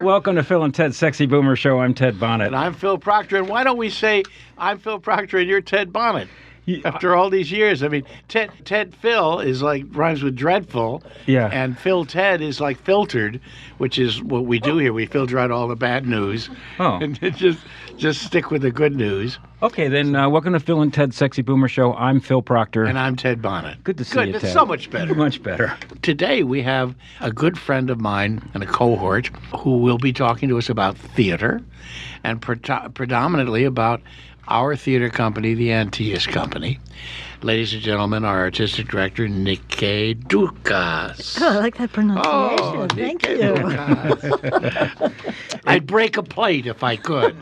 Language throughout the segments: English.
Welcome to Phil and Ted's Sexy Boomer Show. I'm Ted Bonnet. And I'm Phil Proctor. And why don't we say I'm Phil Proctor and you're Ted Bonnet? After all these years, I mean, Ted Phil is like rhymes with dreadful, Yeah. And Phil Ted is like filtered, which is what we do here. We filter out all the bad news, and just stick with the good news. Okay, then welcome to Phil and Ted's Sexy Boomer Show. I'm Phil Proctor. And I'm Ted Bonnet. Good to see you, Ted. It's so much better. Much better. Today we have a good friend of mine and a cohort who will be talking to us about theater, and predominantly about our theater company, the Antaeus Company. Ladies and gentlemen, our artistic director, Nikkei Doukas. Oh, I like that pronunciation. Thank you. I'd break a plate if I could.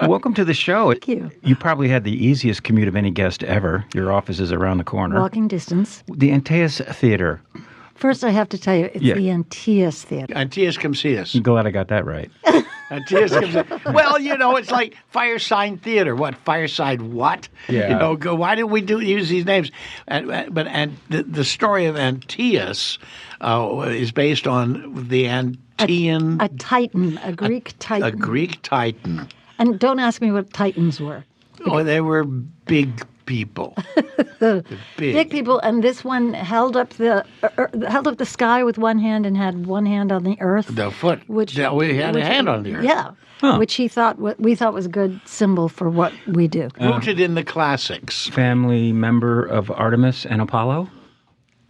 Welcome to the show. Thank you. You probably had the easiest commute of any guest ever. Your office is around the corner. Walking distance. The Antaeus Theater. First, I have to tell you, it's the Antaeus Theater. Antaeus, come see us. I'm glad I got that right. Antaeus comes in. Well, you know, it's like Fireside Theater. What? Fireside what? Yeah. You know, why did we use these names? But the story of Antaeus is based on the Antean... A titan, a Greek titan. A Greek titan. And don't ask me what titans were. Oh, they were big people. Big people, and this one held up the sky with one hand and had one hand on the earth. The foot. We had a hand on the earth. Yeah. Which we thought was a good symbol for what we do. Rooted in the classics. Family member of Artemis and Apollo?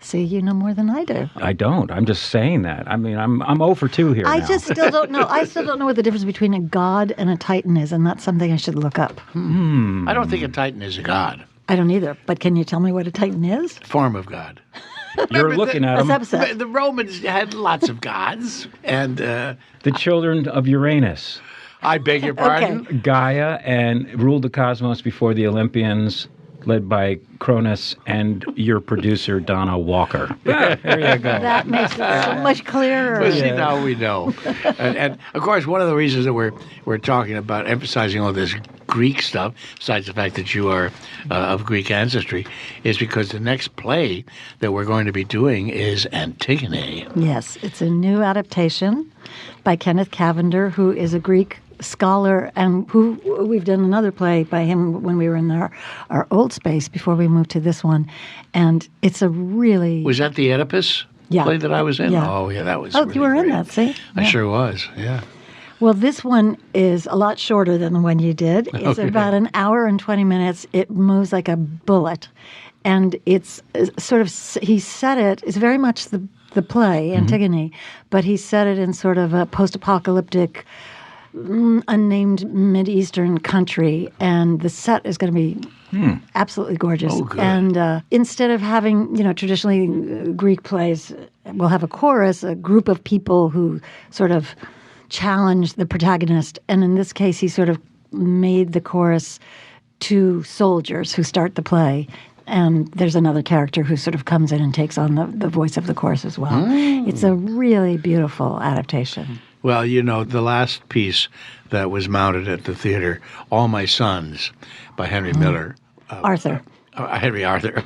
See, you know more than I do. I don't. I'm just saying that. I mean, I'm 0 for 2 here I now. just still don't know. I still don't know what the difference between a god and a titan is, and that's something I should look up. I don't think a titan is a god. I don't either. But can you tell me what a titan is? Form of god. You're looking at them. The Romans had lots of gods, and The children of Uranus. I beg your pardon. Okay. Gaia, and ruled the cosmos before the Olympians, led by Cronus and your producer, Donna Walker. Yeah, there you go. That makes it so much clearer. Well, see, now we know. and of course, one of the reasons that we're talking about emphasizing all this Greek stuff, besides the fact that you are of Greek ancestry, is because the next play that we're going to be doing is Antigone. Yes, it's a new adaptation by Kenneth Cavender, who is a Greek scholar, and who we've done another play by him when we were in our old space before we moved to this one. And it's a really... Was that the Oedipus play that I was in? Yeah. Oh, yeah, that was Oh, really you were great. in that, see? I sure was, yeah. Well, this one is a lot shorter than the one you did. It's about an hour and 20 minutes. It moves like a bullet. And it's sort of, he set it, it's very much the play, Antigone, but he set it in sort of a post-apocalyptic, unnamed Mideastern country. And the set is going to be absolutely gorgeous. Oh, good. And instead of having, traditionally Greek plays, we'll have a chorus, a group of people who sort of challenge the protagonist. And in this case, he sort of made the chorus two soldiers who start the play. And there's another character who sort of comes in and takes on the voice of the chorus as well. It's a really beautiful adaptation. Well, the last piece that was mounted at the theater, All My Sons, by Henry Miller. Arthur. Henry Arthur.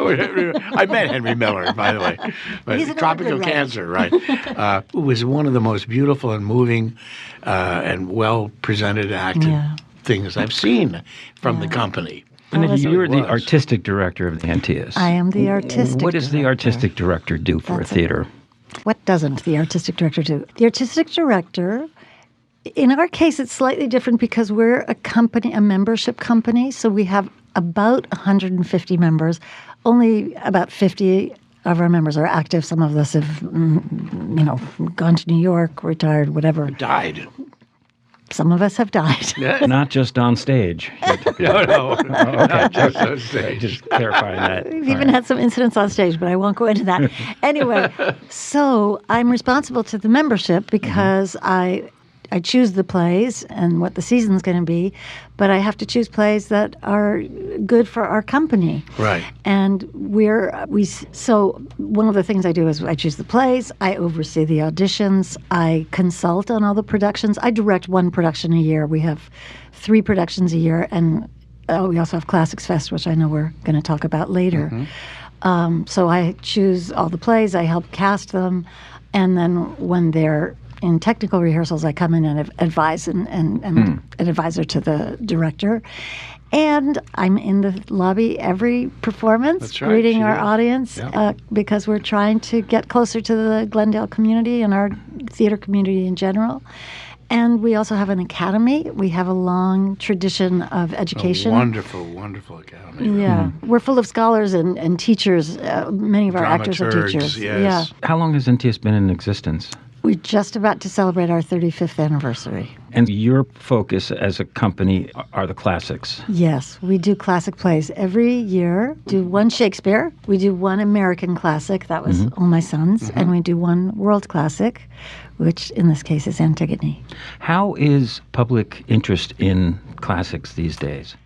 I met Henry Miller, by the way. But He's another tropical good cancer, right? It was one of the most beautiful and moving and well-presented acted things I've seen from the company. And you're the artistic director of the Antaeus. I am the artistic What does the artistic director do for a theater? What doesn't the artistic director do? The artistic director, in our case, it's slightly different because we're a company, a membership company. So we have about 150 members. Only about 50 of our members are active. Some of us have, gone to New York, retired, whatever. Died. Some of us have died. Not just on stage. No. Okay. Just on stage. Just clarifying that. We've even had some incidents on stage, but I won't go into that. Anyway, so I'm responsible to the membership because I choose the plays and what the season's going to be, but I have to choose plays that are good for our company. Right. And so one of the things I do is I choose the plays, I oversee the auditions, I consult on all the productions. I direct one production a year. We have 3 productions a year, and we also have Classics Fest, which I know we're going to talk about later. So I choose all the plays, I help cast them, and then when they're in technical rehearsals, I come in and advise and an advisor to the director. And I'm in the lobby every performance, That's right, greeting she our is. audience Yeah. because we're trying to get closer to the Glendale community and our theater community in general. And we also have an academy. We have a long tradition of education. A wonderful, wonderful academy. Yeah. We're full of scholars and teachers. Many of our actors are Dramaturgs, teachers. yes. Yeah. How long has Antaeus been in existence? We're just about to celebrate our 35th anniversary. And your focus as a company are the classics. Yes, we do classic plays every year. Do one Shakespeare. We do one American classic. That was All My Sons. And we do one world classic, which in this case is Antigone. How is public interest in classics these days?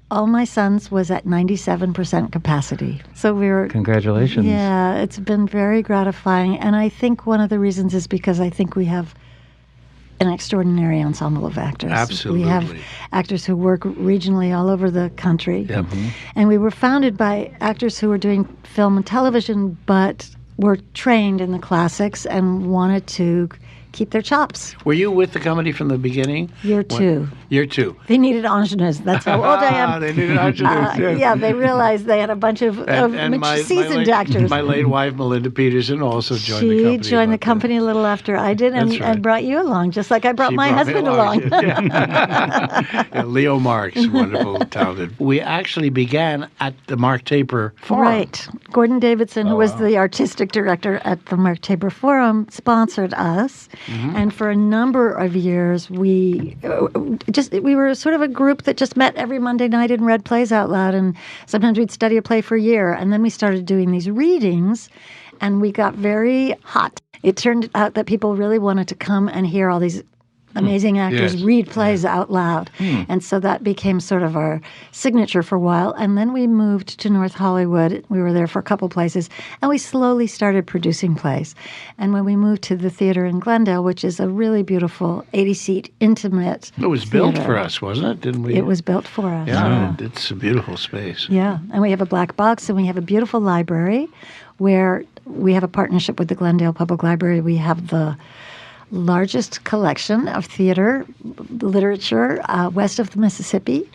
All My Sons was at 97% capacity. So we were... Congratulations. Yeah, it's been very gratifying. And I think one of the reasons is because I think we have an extraordinary ensemble of actors. Absolutely. We have actors who work regionally all over the country. Yep. And we were founded by actors who were doing film and television, but were trained in the classics and wanted to keep their chops. Were you with the company from the beginning? Year two. Year two. They needed ingenues. That's how old I am. They needed ingenues. Yeah, they realized they had a bunch of seasoned actors. My late wife, Melinda Peterson, also joined the company. She joined the company a little after I did That's right. and brought you along, just like I brought She my brought me husband along. Yeah, Leo Marks, wonderful, talented. We actually began at the Mark Taper Forum. Right. Gordon Davidson, who was the artistic director at the Mark Taper Forum, sponsored us. And for a number of years, we were sort of a group that just met every Monday night and read plays out loud. And sometimes we'd study a play for a year. And then we started doing these readings, and we got very hot. It turned out that people really wanted to come and hear all these amazing actors Yes. read plays out loud. And so that became sort of our signature for a while. And then we moved to North Hollywood. We were there for a couple places, and we slowly started producing plays. And when we moved to the theater in Glendale, which is a really beautiful 80-seat intimate It was built theater. for us, wasn't it? Didn't we? It was built for us. Yeah, it's a beautiful space. Yeah, and we have a black box, and we have a beautiful library where we have a partnership with the Glendale Public Library. We have the largest collection of theater literature west of the Mississippi.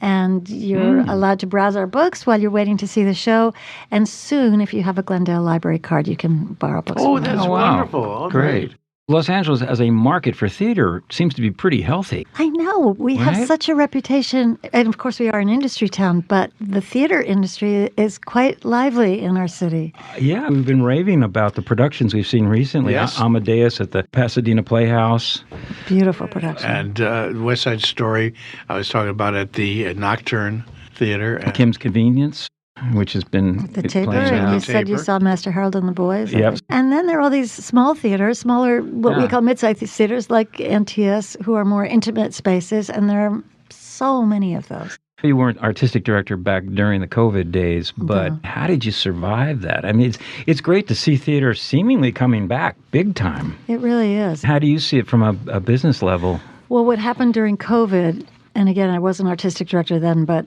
And you're allowed to browse our books while you're waiting to see the show. And soon, if you have a Glendale Library card, you can borrow books. Oh, from us. that's wonderful. Oh, Great. Los Angeles as a market for theater seems to be pretty healthy. I know. We have Right? such a reputation. And of course, we are an industry town, but the theater industry is quite lively in our city. Yeah, we've been raving about the productions we've seen recently. Yes. Amadeus at the Pasadena Playhouse. Beautiful production. And West Side Story, I was talking about at the Nocturne Theater. And Kim's Convenience, which has been The it's Taper, playing and now. you said you Taper. saw Master Harold and the Boys. Yep. And then there are all these small theaters, smaller, what we Yeah. call mid-sized theaters like Antaeus, who are more intimate spaces, and there are so many of those. You weren't artistic director back during the COVID days, but No. how did you survive that? I mean, it's great to see theater seemingly coming back big time. It really is. How do you see it from a business level? Well, what happened during COVID, and again, I wasn't artistic director then, but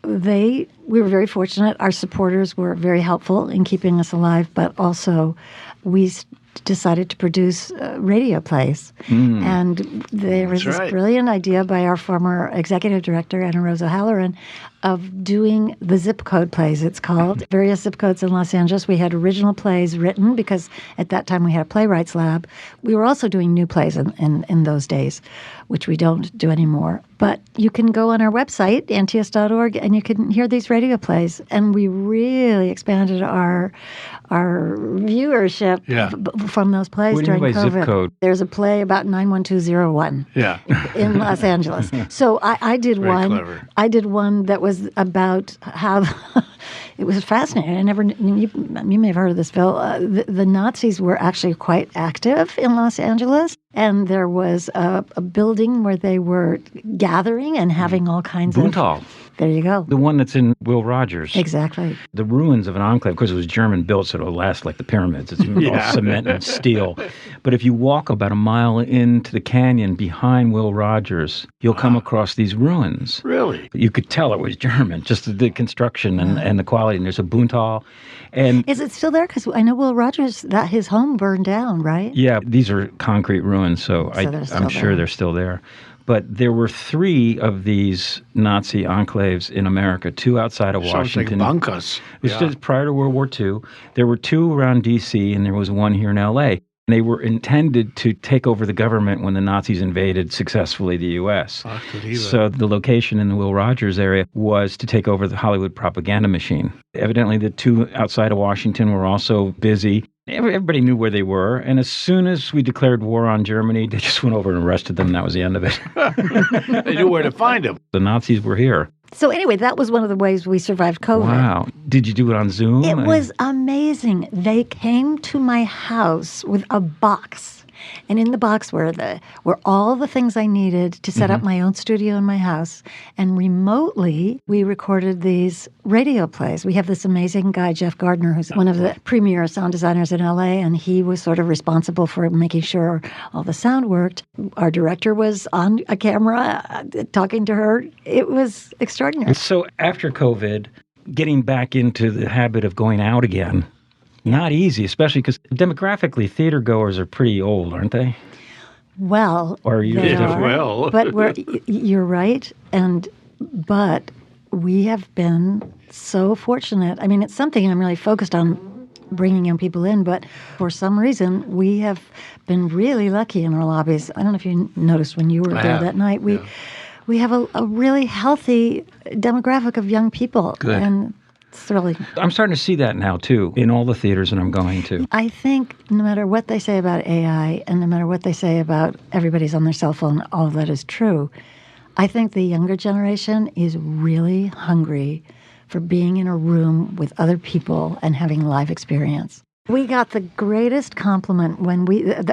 we were very fortunate. Our supporters were very helpful in keeping us alive, but also we decided to produce radio plays. And there was That's this right. brilliant idea by our former executive director, Anna Rosa Halloran, of doing the zip code plays, it's called. Various zip codes in Los Angeles. We had original plays written because at that time we had a Playwrights lab. We were also doing new plays in those days, which we don't do anymore. But you can go on our website, antaeus.org, and you can hear these radio plays. And we really expanded our viewership Yeah. from those plays What do you during mean by COVID. zip code? There's a play about 91201 yeah. in Los Angeles. So I did Very one. clever. I did one that was about how it was fascinating. I never you may have heard of this, Phil. The Nazis were actually quite active in Los Angeles, and there was a building where they were gathering and having all kinds Buntal. of There you go. The one that's in Will Rogers. Exactly. The ruins of an enclave, because it was German built, so it'll last like the pyramids. It's all cement and steel. But if you walk about a mile into the canyon behind Will Rogers, you'll come across these ruins. Really? You could tell it was German, just the construction and the quality. And there's a Buntal. And is it still there? Because I know Will Rogers, that his home burned down, right? yeah, these are concrete ruins, so I'm sure they're still there. But there were 3 of these Nazi enclaves in America, 2 outside of Washington. Sounds like Doukas. It was just prior to World War II. There were 2 around D.C., and there was 1 here in L.A. They were intended to take over the government when the Nazis invaded successfully the U.S. So the location in the Will Rogers area was to take over the Hollywood propaganda machine. Evidently, the 2 outside of Washington were also busy. Everybody knew where they were, and as soon as we declared war on Germany, they just went over and arrested them, and that was the end of it. They knew where to find them. The Nazis were here. So anyway, that was one of the ways we survived COVID. Wow. Did you do it on Zoom? It was amazing. They came to my house with a box. And in the box were all the things I needed to set up my own studio in my house. And remotely, we recorded these radio plays. We have this amazing guy, Jeff Gardner, who's one of the premier sound designers in LA, and he was sort of responsible for making sure all the sound worked. Our director was on a camera talking to her. It was extraordinary. So after COVID, getting back into the habit of going out again, not easy, especially because demographically, theater goers are pretty old, aren't they? Well, or are you well, but you're right, but we have been so fortunate. I mean, it's something I'm really focused on, bringing young people in, but for some reason, we have been really lucky in our lobbies. I don't know if you noticed when you were there that night. We have a really healthy demographic of young people. Good. And it's really... I'm starting to see that now, too, in all the theaters that I'm going to. I think no matter what they say about AI and no matter what they say about everybody's on their cell phone, all of that is true. I think the younger generation is really hungry for being in a room with other people and having live experience. We got the greatest compliment when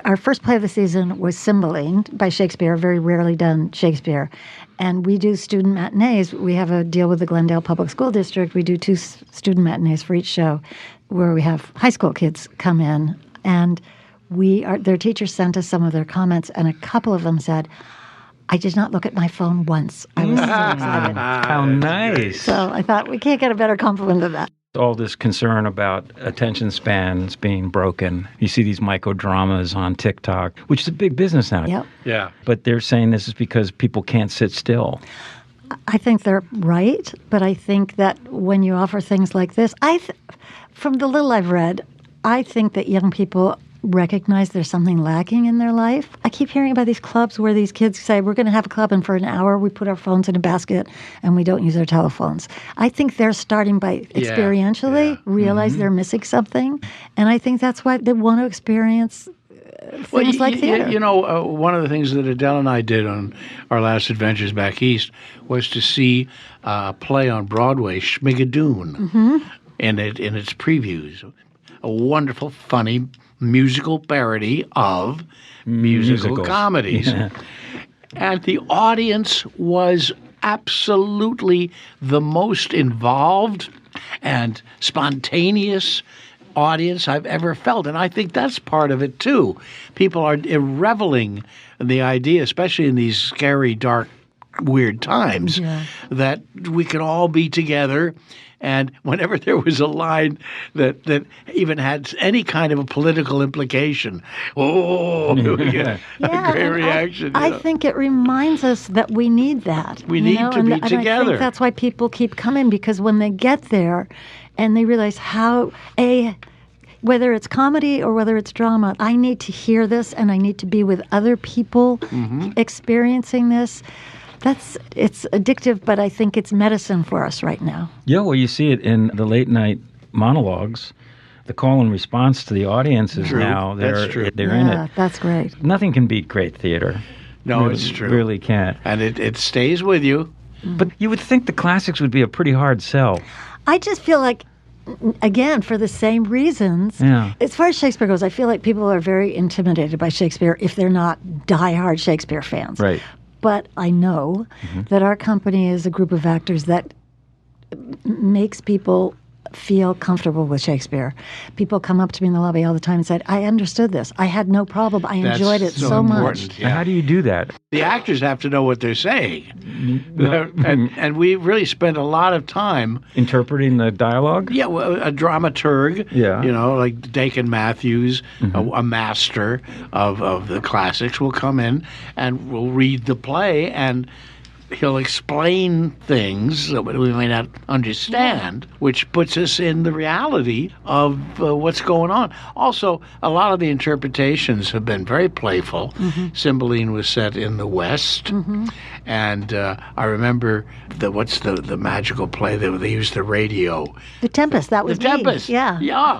our first play of the season was Cymbeline by Shakespeare, very rarely done Shakespeare. And we do student matinees. We have a deal with the Glendale Public School District. We do 2 student matinees for each show where we have high school kids come in. And their teachers sent us some of their comments, and a couple of them said, I did not look at my phone once. I was so excited. How nice. So I thought, we can't get a better compliment than that. All this concern about attention spans being broken. You see these microdramas on TikTok, which is a big business now. Yep. Yeah. But they're saying this is because people can't sit still. I think they're right, but I think that when you offer things like this, from the little I've read, I think that young people recognize there's something lacking in their life. I keep hearing about these clubs where these kids say, we're going to have a club, and for an hour we put our phones in a basket and we don't use our telephones. I think they're starting by experientially realize they're missing something, and I think that's why they want to experience things like theater. You know, one of the things that Adele and I did on our last adventures back east was to see a play on Broadway, Schmigadoon, in its previews. A wonderful, funny musical parody of musical comedies. Yeah. And the audience was absolutely the most involved and spontaneous audience I've ever felt. And I think that's part of it, too. People are reveling in the idea, especially in these scary, dark, weird times, that we can all be together. And whenever there was a line that even had any kind of a political implication, a great reaction. I think it reminds us that we need that. We need to be together. And I think that's why people keep coming, because when they get there and they realize whether it's comedy or whether it's drama, I need to hear this and I need to be with other people experiencing this. It's addictive, but I think it's medicine for us right now. Yeah, well, you see it in the late night monologues. The call and response to the audience is now they're in it. That's great. Nothing can beat great theater. No, it's true. Really can't. And it stays with you. But you would think the classics would be a pretty hard sell. I just feel like, again, for the same reasons. Yeah. As far as Shakespeare goes, I feel like people are very intimidated by Shakespeare if they're not diehard Shakespeare fans. Right. But I know that our company is a group of actors that makes people feel comfortable with Shakespeare. People come up to me in the lobby all the time and said, I understood this. I had no problem. I enjoyed it so much. Yeah. How do you do that? The actors have to know what they're saying. And we really spend a lot of time interpreting the dialogue? Yeah, well, a dramaturg, yeah. Like Dakin Matthews, a master of the classics, will come in and will read the play, and he'll explain things that we may not understand, which puts us in the reality of what's going on. Also, a lot of the interpretations have been very playful. Cymbeline was set in the West, and I remember what's the magical play that they used the radio? The Tempest. That was The Tempest. Me. Yeah. Yeah.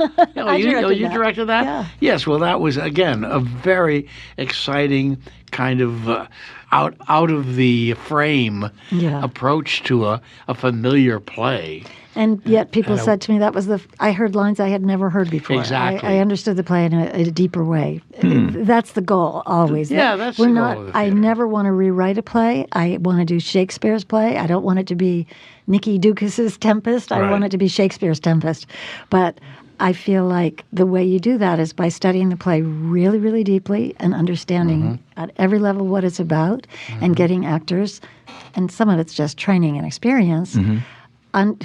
You that. directed that? Yeah. Yes. Well, that was again a very exciting kind of out of the frame approach to a familiar play. And yet people said to me I heard lines I had never heard before. Exactly. I understood the play in a deeper way. That's the goal always. Yeah, that's the goal of the theater. I never want to rewrite a play. I want to do Shakespeare's play. I don't want it to be Nicky Doukas' Tempest. I want it to be Shakespeare's Tempest. But I feel like the way you do that is by studying the play really, really deeply and understanding at every level what it's about and getting actors, and some of it's just training and experience,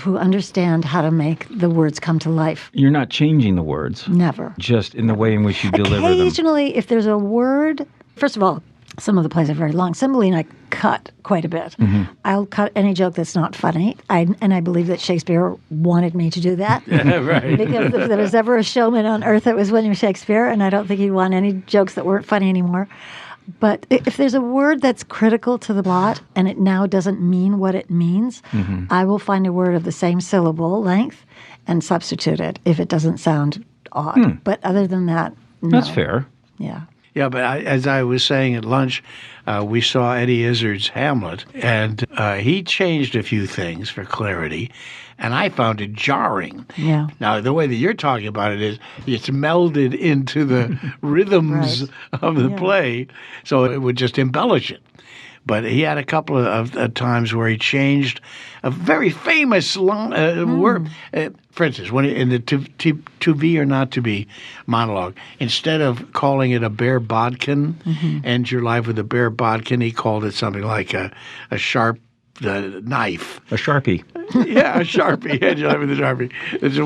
who understand how to make the words come to life. You're not changing the words. Never. Just in the way in which you deliver them. Occasionally, if there's a word, first of all, some of the plays are very long. Cymbeline, I cut quite a bit. I'll cut any joke that's not funny. And I believe that Shakespeare wanted me to do that. Right. Because if there was ever a showman on earth, it was William Shakespeare, and I don't think he'd want any jokes that weren't funny anymore. But if there's a word that's critical to the plot and it now doesn't mean what it means, I will find a word of the same syllable length and substitute it if it doesn't sound odd. But other than that, no. That's fair. Yeah. Yeah, but as I was saying at lunch, we saw Eddie Izzard's Hamlet, and he changed a few things for clarity, and I found it jarring. Yeah. Now, the way that you're talking about it is it's melded into the rhythms of the play, so it would just embellish it. But he had a couple of times where he changed a very famous word. For instance, when in the to be or not to be monologue, instead of calling it a bare bodkin, end your life with a bare bodkin, he called it something like a sharp knife. A Sharpie. Yeah, a Sharpie. End your life with a Sharpie.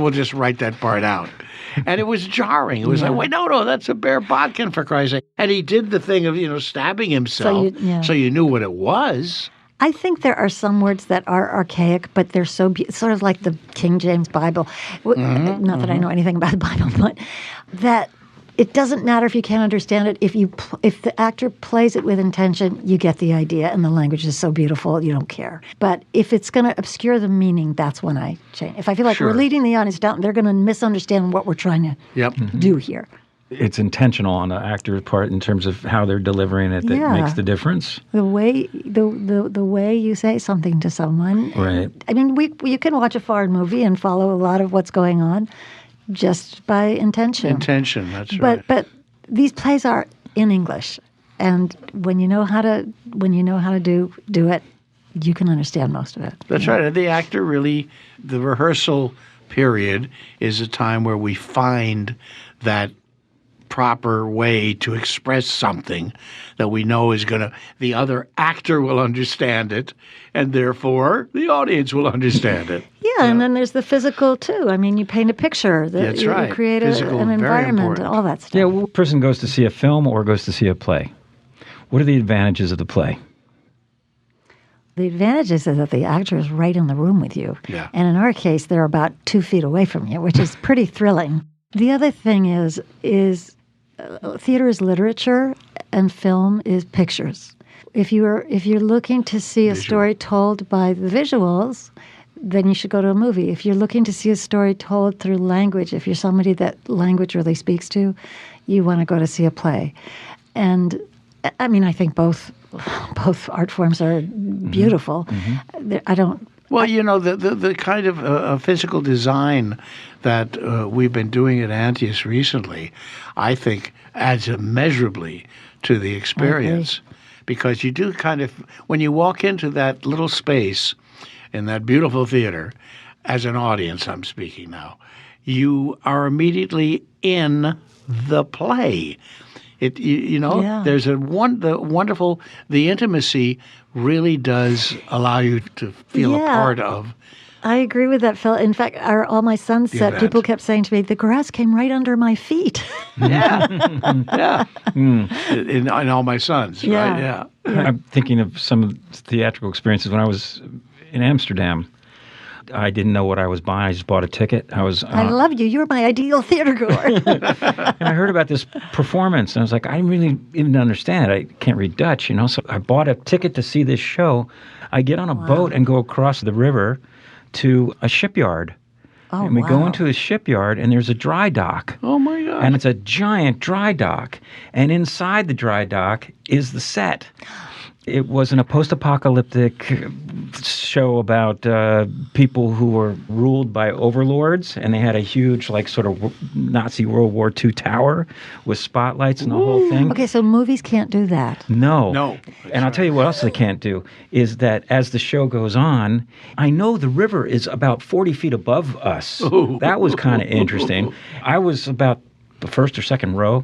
We'll just write that part out. And it was jarring. It was like, wait, no, that's a bare bodkin, for Christ's sake. And he did the thing of, stabbing himself, so you knew what it was. I think there are some words that are archaic, but they're so sort of like the King James Bible. Not that I know anything about the Bible, but that it doesn't matter if you can't understand it. If the actor plays it with intention, you get the idea, and the language is so beautiful, you don't care. But if it's going to obscure the meaning, that's when I change. If I feel like we're leading the audience down, they're going to misunderstand what we're trying to do here. It's intentional on the actor's part in terms of how they're delivering it that makes the difference. The way you say something to someone. Right. I mean, you can watch a foreign movie and follow a lot of what's going on just by intention. Intention, that's right. But these plays are in English, and when you know how to do it, you can understand most of it. That's right. And the actor really, the rehearsal period is a time where we find that proper way to express something that we know is the other actor will understand it, and therefore the audience will understand it. Yeah, and then there's the physical too. I mean, you paint a picture, That's right. You create an environment, all that stuff. Yeah, one person goes to see a film or goes to see a play. What are the advantages of the play? The advantages is that the actor is right in the room with you. Yeah. And in our case, they're about 2 feet away from you, which is pretty thrilling. The other thing is theater is literature and film is pictures. If you're looking to see a story told by the visuals, then you should go to a movie. If you're looking to see a story told through language, if you're somebody that language really speaks to, you want to go to see a play. And I mean, I think both art forms are beautiful. I don't. Well, the kind of physical design that we've been doing at Antaeus recently, I think adds immeasurably to the experience. Because you do kind of, when you walk into that little space, in that beautiful theater, as an audience, I'm speaking now, you are immediately in the play. There's the wonderful, the intimacy really does allow you to feel a part of. I agree with that, Phil. In fact, all my sons said, people kept saying to me, the grass came right under my feet. Yeah. In all my sons, right? Yeah. I'm thinking of some theatrical experiences when I was in Amsterdam. I didn't know what I was buying. I just bought a ticket. I love you. You're my ideal theater goer. And I heard about this performance, and I was like, I really didn't understand it. I can't read Dutch, So I bought a ticket to see this show. I get on a boat and go across the river to a shipyard. Oh, and we go into a shipyard, and there's a dry dock. Oh, my God. And it's a giant dry dock. And inside the dry dock is the set. It wasn't a post-apocalyptic show about people who were ruled by overlords, and they had a huge, sort of Nazi World War II tower with spotlights and the whole thing. Okay, so movies can't do that. No. And I'll tell you what else they can't do, is that as the show goes on, I know the river is about 40 feet above us. Ooh. That was kind of interesting. I was about the first or second row.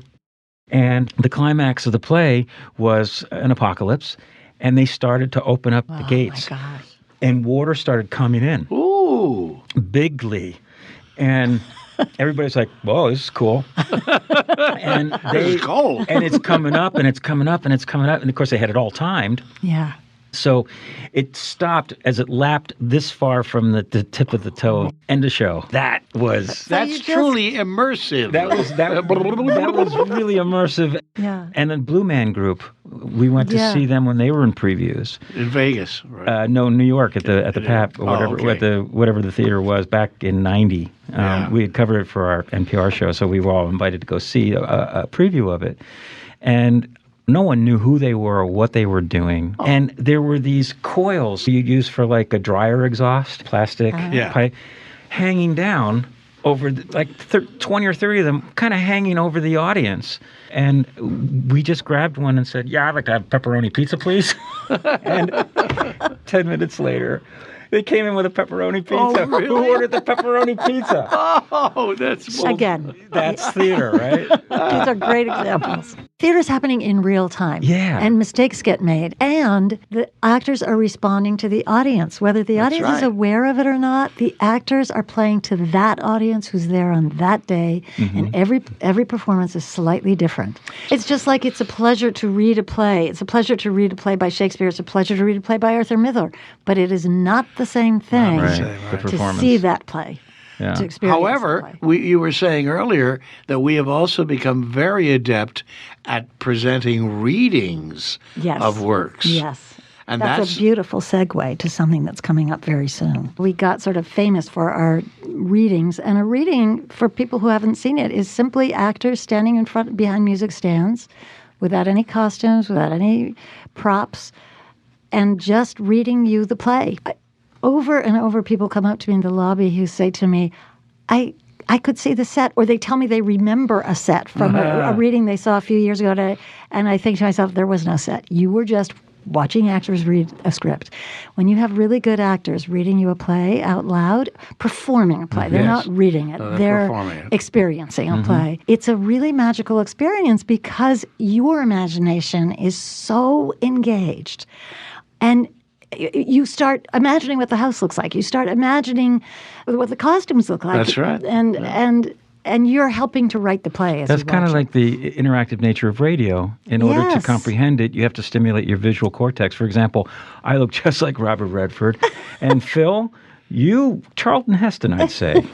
And the climax of the play was an apocalypse, and they started to open up the gates. Oh, my gosh. And water started coming in. Ooh. Bigly. And everybody's like, whoa, this is cool. And this is cold. And it's coming up, and it's coming up, and it's coming up. And, of course, they had it all timed. Yeah. So it stopped as it lapped this far from the tip of the toe. End of show. That's truly immersive. That was really immersive. Yeah. And then Blue Man Group, we went to see them when they were in previews in Vegas, right? No, New York at the PAP or whatever the theater was back in '90. We had covered it for our NPR show, so we were all invited to go see a preview of it, and no one knew who they were or what they were doing. Oh. And there were these coils you use for a dryer exhaust, plastic pipe, hanging down over 20 or 30 of them kind of hanging over the audience. And we just grabbed one and said, I'd like to have pepperoni pizza, please. And 10 minutes later, they came in with a pepperoni pizza. Oh, really? Who ordered the pepperoni pizza? Oh, that's theater, right? These are great examples. Theater's happening in real time. Yeah. And mistakes get made. And the actors are responding to the audience. Whether the audience is aware of it or not, the actors are playing to that audience who's there on that day. Mm-hmm. And every performance is slightly different. It's just like it's a pleasure to read a play. It's a pleasure to read a play by Shakespeare. It's a pleasure to read a play by Arthur Miller. But it is not the same thing to see that play. Yeah. To experience. However, you were saying earlier that we have also become very adept at presenting readings of works. Yes. And that's a beautiful segue to something that's coming up very soon. We got sort of famous for our readings, and a reading, for people who haven't seen it, is simply actors standing behind music stands without any costumes, without any props, and just reading you the play. Over and over, people come up to me in the lobby who say to me, I could see the set, or they tell me they remember a set from a reading they saw a few years ago. And I think to myself, there was no set. You were just watching actors read a script. When you have really good actors reading you a play out loud, performing a play, they're not reading it, they're experiencing a play. It's a really magical experience because your imagination is so engaged. And you start imagining what the house looks like. You start imagining what the costumes look like. That's right. And you're helping to write the play. That's kind of like the interactive nature of radio. In order to comprehend it, you have to stimulate your visual cortex. For example, I look just like Robert Redford. And Phil, you, Charlton Heston, I'd say.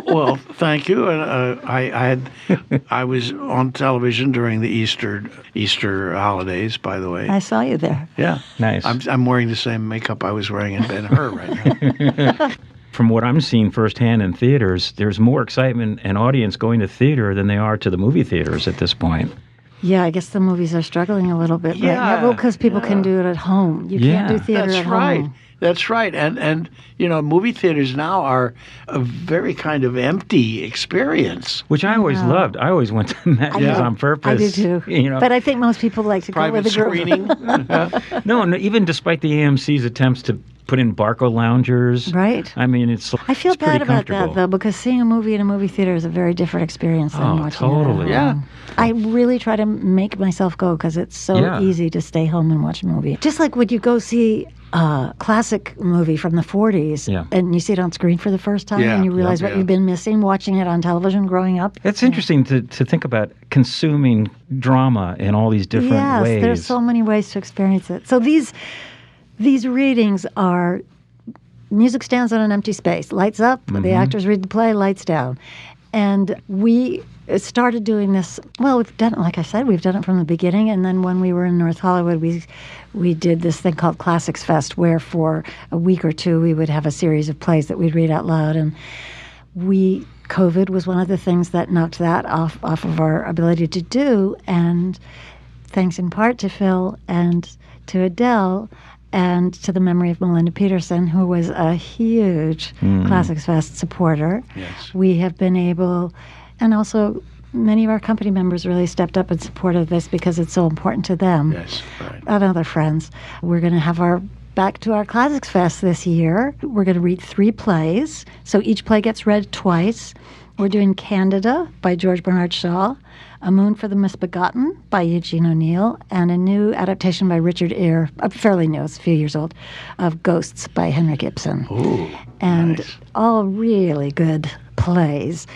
Well, thank you. I was on television during the Easter holidays, by the way. I saw you there. Yeah. Nice. I'm wearing the same makeup I was wearing in Ben-Hur right now. From what I'm seeing firsthand in theaters, there's more excitement and audience going to theater than they are to the movie theaters at this point. Yeah, I guess the movies are struggling a little bit right now. Well, because people can do it at home. You can't do theater at home. That's right. And movie theaters now are a very kind of empty experience. Which I always loved. I always went to matinees on purpose. I do too. But I think most people like to go with a group. Private screening. No, even despite the AMC's attempts to put in Barco loungers. Right. I mean, it's I feel it's pretty bad about that, comfortable. though, because seeing a movie in a movie theater is a very different experience than Oh, watching it totally. at Yeah. home. I really try to make myself go because it's so Yeah. easy to stay home and watch a movie. Just like when you go see a classic movie from the 40s Yeah. and you see it on screen for the first time Yeah. and you realize Yep. what you've been missing watching it on television growing up. It's interesting to think about consuming drama in all these different Yes, ways. there's so many ways to experience it. So these readings are music stands on an empty space, lights up, the actors read the play, lights down. And we started doing this, well, we've done it, like I said, we've done it from the beginning. And then when we were in North Hollywood, we did this thing called Classics Fest, where for a week or two we would have a series of plays that we'd read out loud. And COVID was one of the things that knocked that off of our ability to do. And thanks in part to Phil and to Adele and to the memory of Melinda Peterson, who was a huge Classics Fest supporter. Yes. We have been able, and also many of our company members really stepped up in support of this because it's so important to them. Yes, right. And other friends. We're going to have back to our Classics Fest this year. We're going to read 3 plays, so each play gets read twice. We're doing Candida by George Bernard Shaw, A Moon for the Misbegotten by Eugene O'Neill, and a new adaptation by Richard Eyre, fairly new, it's a few years old, of Ghosts by Henrik Ibsen. Ooh, And nice. all really good plays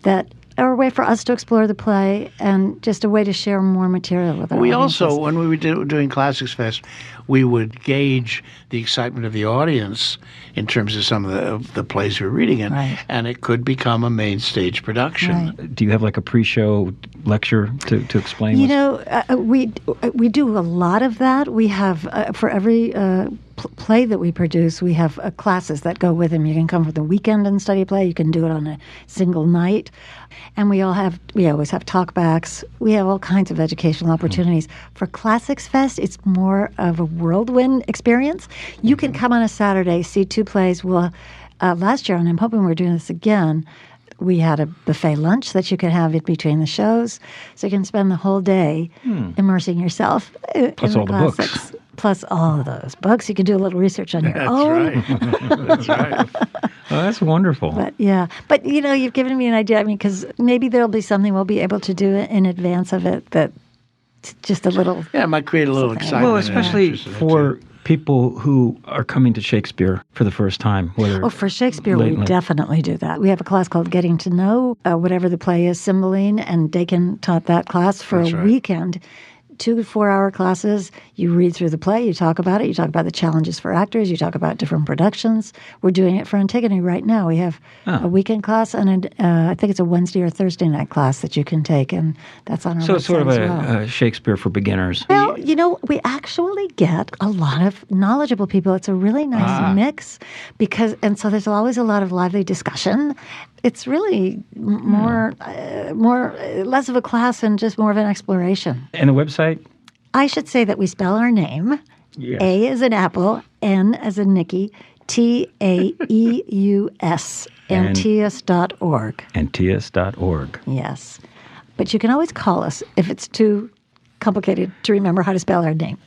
that are a way for us to explore the play and just a way to share more material with our We audiences. also, when we were doing Classics Fest, we would gauge the excitement of the audience in terms of some of the plays we were reading in, Right. and it could become a main stage production. Right. Do you have like a pre-show lecture to explain? You what's- know, we do a lot of that. We have for every play that we produce, we have classes that go with them. You can come for the weekend and study a play. You can do it on a single night, and we always have talkbacks. We have all kinds of educational opportunities. For Classics Fest, it's more of a whirlwind experience. You can come on a Saturday, see 2 plays. Well, last year, and I'm hoping we're doing this again, we had a buffet lunch that you could have in between the shows, so you can spend the whole day immersing yourself Plus in all the books. classics. Plus all of those books. You can do a little research on your That's own. right. That's right. Oh, that's wonderful. But you've given me an idea. I mean, because maybe there'll be something we'll be able to do in advance of it that's just a little. Yeah, it might create a little Something. excitement. Well, and especially interest in it, for too. people who are coming to Shakespeare for the first time. Whether Oh, for Shakespeare, late- we definitely do that. We have a class called Getting to Know, whatever the play is, Cymbeline, and Dakin taught that class for That's a right. weekend. 2 4-hour classes. You read through the play, you talk about it, you talk about the challenges for actors, you talk about different productions. We're doing it for Antigone right now. We have a weekend class and I think it's a Wednesday or Thursday night class that you can take, and that's on our So website it's sort of as well. a Shakespeare for beginners. Well, we actually get a lot of knowledgeable people. It's a really nice mix and so there's always a lot of lively discussion. It's really less of a class and just more of an exploration. And the website? I should say that we spell our name. Yes. A as in apple, N as in Nikki, Taeus, Antaeus.org. Antaeus.org. Yes. But you can always call us if it's too complicated to remember how to spell our name.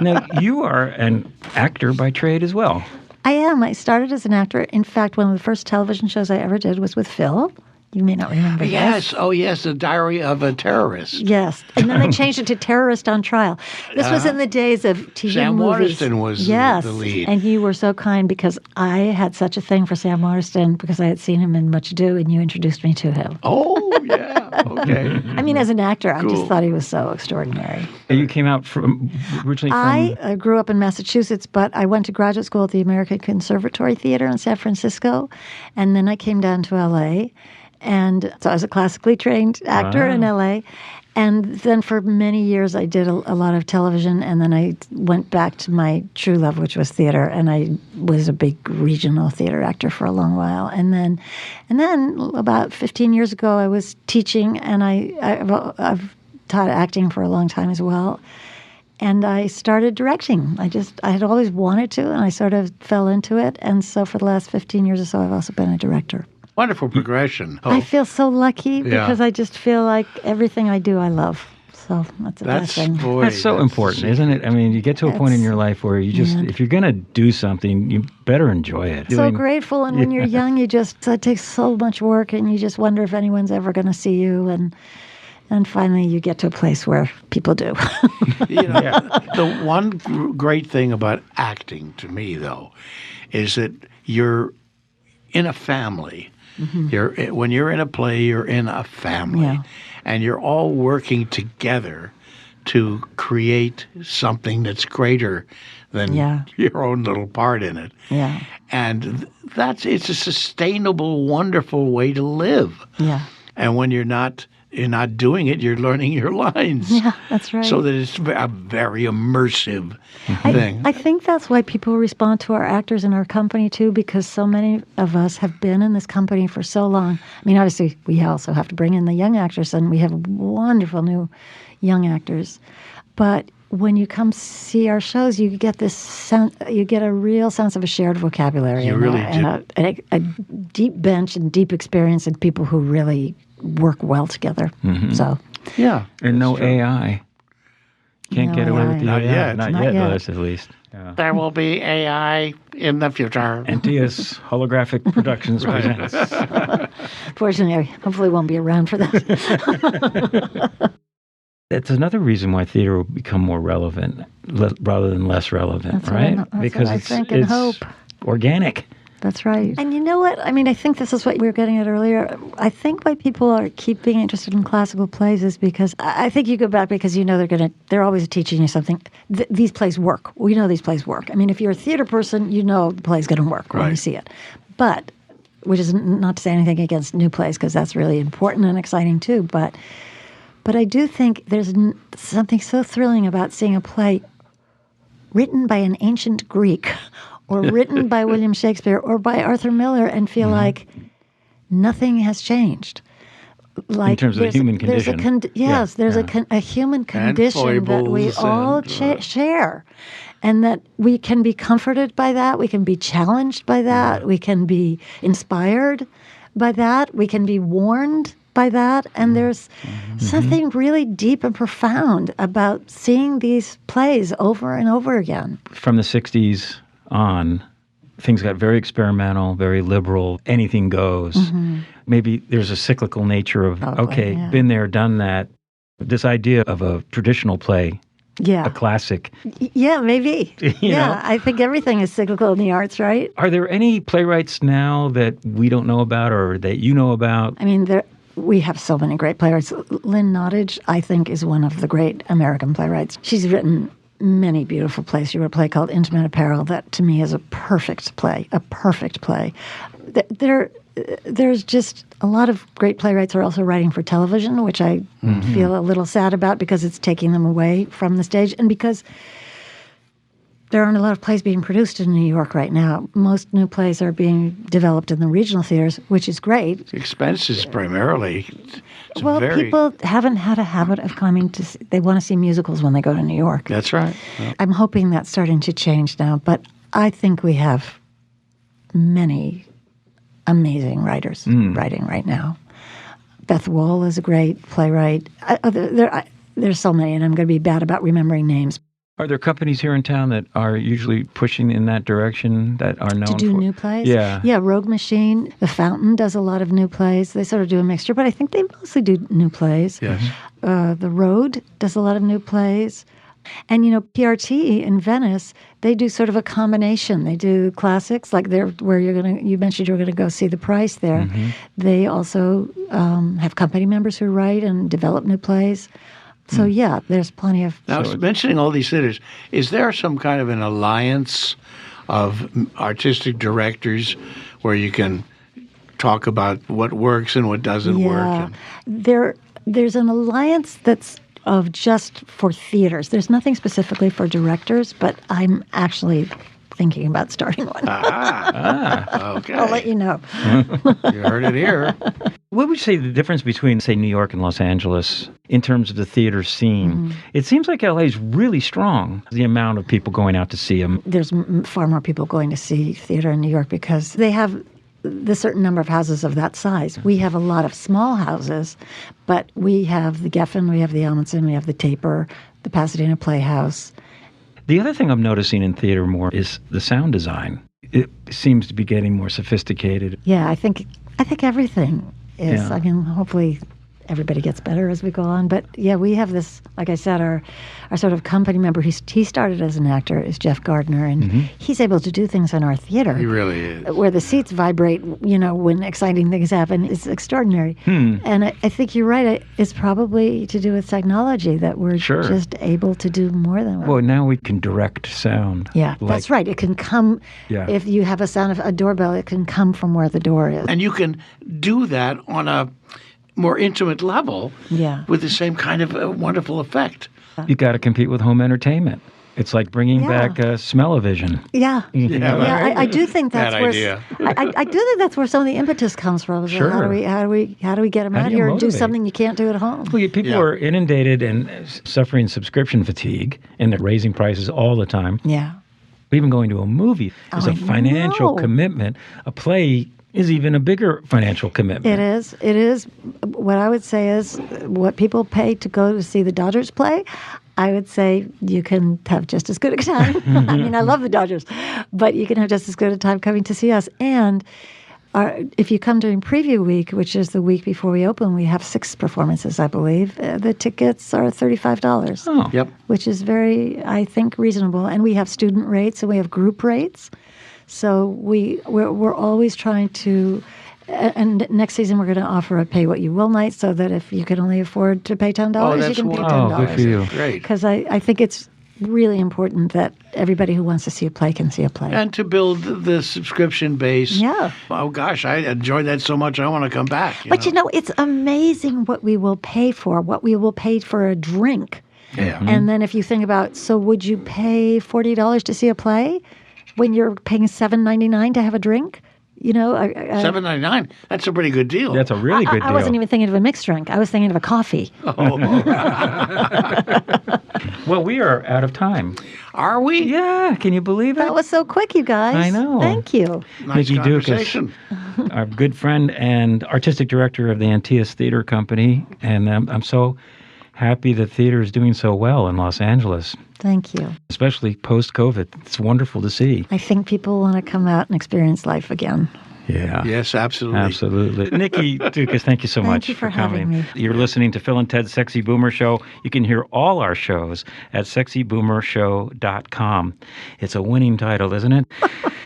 Now, you are an actor by trade as well. I am. I started as an actor. In fact, one of the first television shows I ever did was with Phil. You may not remember Yes. this. Oh, yes. The Diary of a Terrorist. Yes. And then I changed it to Terrorist on Trial. This was in the days of TV Sam movies. Waterston was yes. the lead. And you were so kind because I had such a thing for Sam Waterston because I had seen him in Much Ado and you introduced me to him. Oh, yeah. Okay. I mean, as an actor, I Cool. just thought he was so extraordinary. You came out originally from... I grew up in Massachusetts, but I went to graduate school at the American Conservatory Theater in San Francisco, and then I came down to L.A., and so I was a classically trained actor in L.A., and then for many years I did a lot of television, and then I went back to my true love, which was theater, and I was a big regional theater actor for a long while. And then about 15 years ago, I was teaching, and I've taught acting for a long time as well. And I started directing. I had always wanted to, and I sort of fell into it. And so for the last 15 years or so, I've also been a director. Wonderful progression. I feel so lucky because I just feel like everything I do, I love. So that's a blessing. That's so important, isn't it? I mean, you get to a point in your life where you just, if you're going to do something, you better enjoy it. So grateful. And when you're young, it takes so much work, and you just wonder if anyone's ever going to see you. And finally, you get to a place where people do. The one great thing about acting to me, though, is that you're in a family. Mm-hmm. When you're in a play, you're in a family, and you're all working together to create something that's greater than your own little part in it. Yeah, and it's a sustainable, wonderful way to live. Yeah, and when you're not doing it, you're learning your lines. Yeah, that's right. So that it's a very immersive thing. I think that's why people respond to our actors in our company, too, because so many of us have been in this company for so long. I mean, obviously, we also have to bring in the young actors, and we have wonderful new young actors. But when you come see our shows, you get this sense, you get a real sense of a shared vocabulary. You really do. And a deep bench and deep experience and people who really work well together. Mm-hmm. So, yeah. And no AI. Can't get away with the AI. Not yet. Us at least. Yeah. There will be AI in the future. Antaeus Holographic Productions presents. Fortunately, hopefully won't be around for that. That's another reason why theater will become more relevant rather than less relevant, right? Because it's hope. Organic. That's right. And you know what? I mean, I think this is what we were getting at earlier. I think why people are keep being interested in classical plays is because I think you go back because you know they're always teaching you something. These plays work. We know these plays work. I mean, if you're a theater person, you know the play's going to work when you see it. But, which is not to say anything against new plays because that's really important and exciting too. But I do think there's something so thrilling about seeing a play written by an ancient Greek or written by William Shakespeare or by Arthur Miller and feel like nothing has changed. Like in terms of the human condition. There's a human condition that we all share. And that we can be comforted by that. We can be challenged by that. We can be inspired by that. We can be warned by that. And there's something really deep and profound about seeing these plays over and over again. From the 60s on, things got very experimental, very liberal, anything goes. Mm-hmm. Maybe there's a cyclical nature of, been there, done that. This idea of a traditional play, a classic. Yeah, maybe. You know? I think everything is cyclical in the arts, right? Are there any playwrights now that we don't know about or that you know about? I mean, we have so many great playwrights. Lynn Nottage, I think, is one of the great American playwrights. She's written many beautiful plays. She wrote a play called Intimate Apparel that, to me, is a perfect play. There's just a lot of great playwrights are also writing for television, which I feel a little sad about because it's taking them away from the stage and because there aren't a lot of plays being produced in New York right now. Most new plays are being developed in the regional theaters, which is great. Expenses primarily. People haven't had a habit of coming to they want to see musicals when they go to New York. That's right. Yeah. I'm hoping that's starting to change now, but I think we have many amazing writers writing right now. Beth Wohl is a great playwright. There's so many, and I'm going to be bad about remembering names. Are there companies here in town that are usually pushing in that direction that are known to do new plays? Yeah. Yeah, Rogue Machine, The Fountain does a lot of new plays. They sort of do a mixture, but I think they mostly do new plays. Yes. The Road does a lot of new plays. And, PRT in Venice, they do sort of a combination. They do classics, like where you mentioned you were going to go see The Price there. Mm-hmm. They also have company members who write and develop new plays. So, there's plenty of... Now, mentioning all these theaters, is there some kind of an alliance of artistic directors where you can talk about what works and what doesn't work? There's an alliance that's of just for theaters. There's nothing specifically for directors, but I'm actually thinking about starting one. Okay. I'll let you know. You heard it here. What would you say the difference between, say, New York and Los Angeles in terms of the theater scene? Mm-hmm. It seems like LA is really strong, the amount of people going out to see them. There's far more people going to see theater in New York because they have the certain number of houses of that size. We have a lot of small houses, but we have the Geffen, we have the Amundsen, we have the Taper, the Pasadena Playhouse. The other thing I'm noticing in theater more is the sound design. It seems to be getting more sophisticated. Yeah, I think everything is. Yeah. I mean, hopefully everybody gets better as we go on. But yeah, we have this, like I said, our sort of company member, he started as an actor, is Jeff Gardner, and he's able to do things in our theater. He really is. Where the seats vibrate, when exciting things happen. It's extraordinary. And I think you're right. It's probably to do with technology that we're just able to do more than Well, now we can direct sound. Yeah, that's right. It can come, if you have a sound of a doorbell, it can come from where the door is. And you can do that on a more intimate level with the same kind of wonderful effect. You got to compete with home entertainment. It's like bringing back smell-o-vision. Yeah. Right? I do think that's Bad where idea. I do think that's where some of the impetus comes from. Sure. How do we get them How out do you here and do motivate? something you can't do at home? Well, people are inundated and suffering subscription fatigue, and they're raising prices all the time. Yeah. Even going to a movie is a financial commitment. A play is even a bigger financial commitment. It is. It is. What I would say is what people pay to go to see the Dodgers play, I would say you can have just as good a time. I mean, I love the Dodgers, but you can have just as good a time coming to see us. And if you come during preview week, which is the week before we open, we have 6 performances, I believe. The tickets are $35. Oh. Yep. Which is very, I think, reasonable. And we have student rates and we have group rates. So we're always trying to, and next season we're going to offer a pay what you will night, so that if you can only afford to pay $10, you can pay $10. Oh, good for you. Great. Because I think it's really important that everybody who wants to see a play can see a play. And to build the subscription base. Yeah. Oh, gosh, I enjoyed that so much. I want to come back. But it's amazing what we will pay for a drink. Yeah. And then if you think about, so would you pay $40 to see a play when you're paying $7.99 to have a drink? $7.99. That's a pretty good deal. That's a really good deal. I wasn't even thinking of a mixed drink. I was thinking of a coffee. Well, we are out of time. Are we? Yeah, can you believe it? That was so quick, you guys. I know. Thank you. Nice Nikki conversation. Doukas, our good friend and artistic director of the Antaeus Theater Company, and I'm so happy the theater is doing so well in Los Angeles, Thank you. especially post-COVID. It's wonderful to see. I think people want to come out and experience life again. Yeah. Yes, absolutely. Absolutely. Nikki Doukas, thank you so much you for coming. having me. You're listening to Phil and Ted's Sexy Boomer Show. You can hear all our shows at sexyboomershow.com. It's a winning title, isn't it?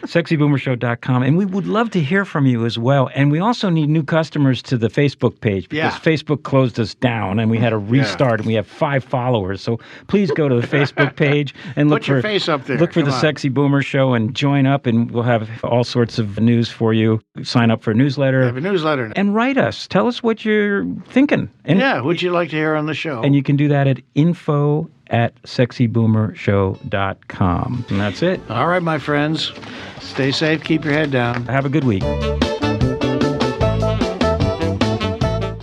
sexyboomershow.com. And we would love to hear from you as well. And we also need new customers to the Facebook page because Facebook closed us down and we had to restart and we have 5 followers. So please go to the Facebook page and look Put your face up there. Look for Come the on. Sexy Boomer Show and join up, and we'll have all sorts of news for you. Sign up for a newsletter. We have a newsletter. And write us. Tell us what you're thinking. And, who'd you like to hear on the show? And you can do that at info@sexyboomershow.com. And that's it. All right, my friends. Stay safe. Keep your head down. Have a good week.